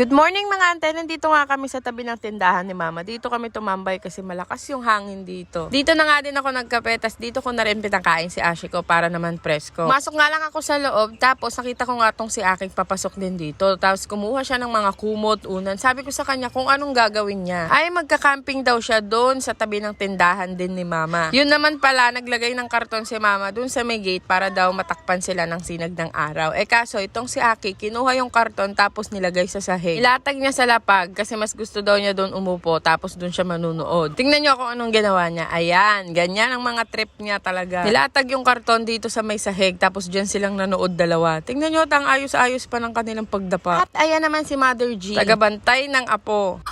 Good morning mga ante, nandito nga kami sa tabi ng tindahan ni Mama. Dito kami tumambay kasi malakas yung hangin dito. Dito na nga din ako nagkape, tas dito ko na rin pinakain si Ashiko para naman presko. Masok nga lang ako sa loob, tapos nakita ko nga tong si Aking papasok din dito. Tapos kumuha siya ng mga kumot, unan. Sabi ko sa kanya kung anong gagawin niya. Ay magka-camping daw siya doon sa tabi ng tindahan din ni Mama. Yun naman pala, naglagay ng karton si Mama doon sa may gate para daw matakpan sila ng sinag ng araw. Kaso itong si Aki, kinuha yung karton tapos nilagay sa sahig. Ilatag niya sa lapag kasi mas gusto daw niya doon umupo tapos doon siya manunood. Tingnan niyo kung anong ginawa niya. Ayan, ganyan ang mga trip niya talaga. Nilatag yung karton dito sa may sahig tapos dyan silang nanood dalawa. Tingnan niyo, ang ayos-ayos pa ng kanilang pagdapa. At ayan naman si Mother G, tagabantay ng apo.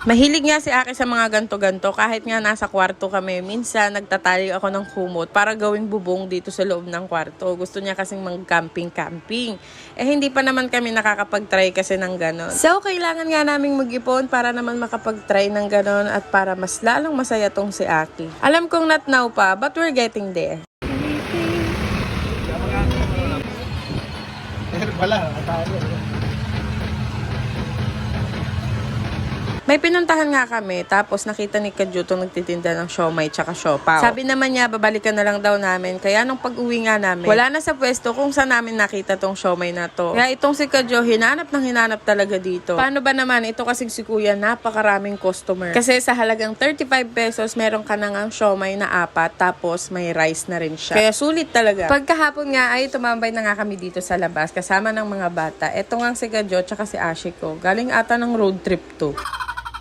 Mahilig nga si Aki sa mga ganto-ganto. Kahit nga nasa kwarto kami, minsan nagtatali ako ng kumot para gawing bubong dito sa loob ng kwarto. Gusto niya kasing mag-camping-camping. Hindi pa naman kami nakakapag-try kasi ng ganon. So, kailangan nga naming mag-ipon para naman makapag-try ng ganon at para mas lalong masaya tong si Aki. Alam kong not now pa, but we're getting there. May pinuntahan nga kami, tapos nakita ni Kajuto nagtitinda ng siomay tsaka siopaw. Sabi naman niya, babalikan na lang daw namin. Kaya nung pag-uwi nga namin, wala na sa pwesto kung saan namin nakita tong siomay na to. Kaya itong si Kajo, hinanap talaga dito. Paano ba naman, ito kasing si Kuya, napakaraming customer. Kasi sa halagang 35 pesos, meron ka na ngang siomay na 4, tapos may rice na rin siya. Kaya sulit talaga. Pagkahapon nga ay tumambay na nga kami dito sa labas, kasama ng mga bata. Ito nga si Kajo tsaka si Ashiko. Galing ata ng road trip to.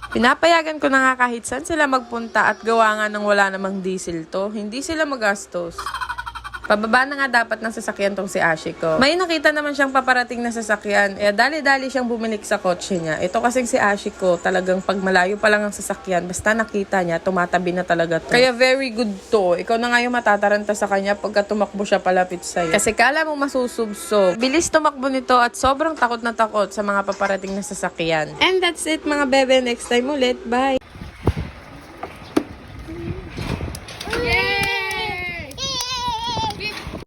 Pinapayagan ko na nga kahit saan sila magpunta at gawa nga ng wala namang diesel to, hindi sila magastos. Pababa na nga dapat ng sasakyan tong si Ashiko. May nakita naman siyang paparating na sasakyan. Dali-dali siyang bumilik sa kotse niya. Ito kasing si Ashiko, talagang pag malayo pa lang ang sasakyan, basta nakita niya, tumatabi na talaga to. Kaya very good to. Ikaw na nga yung matataranta sa kanya pagka tumakbo siya palapit sa'yo. Kasi kala mo masusubsob. Bilis tumakbo nito at sobrang takot na takot sa mga paparating na sasakyan. And that's it mga bebe. Next time ulit. Bye!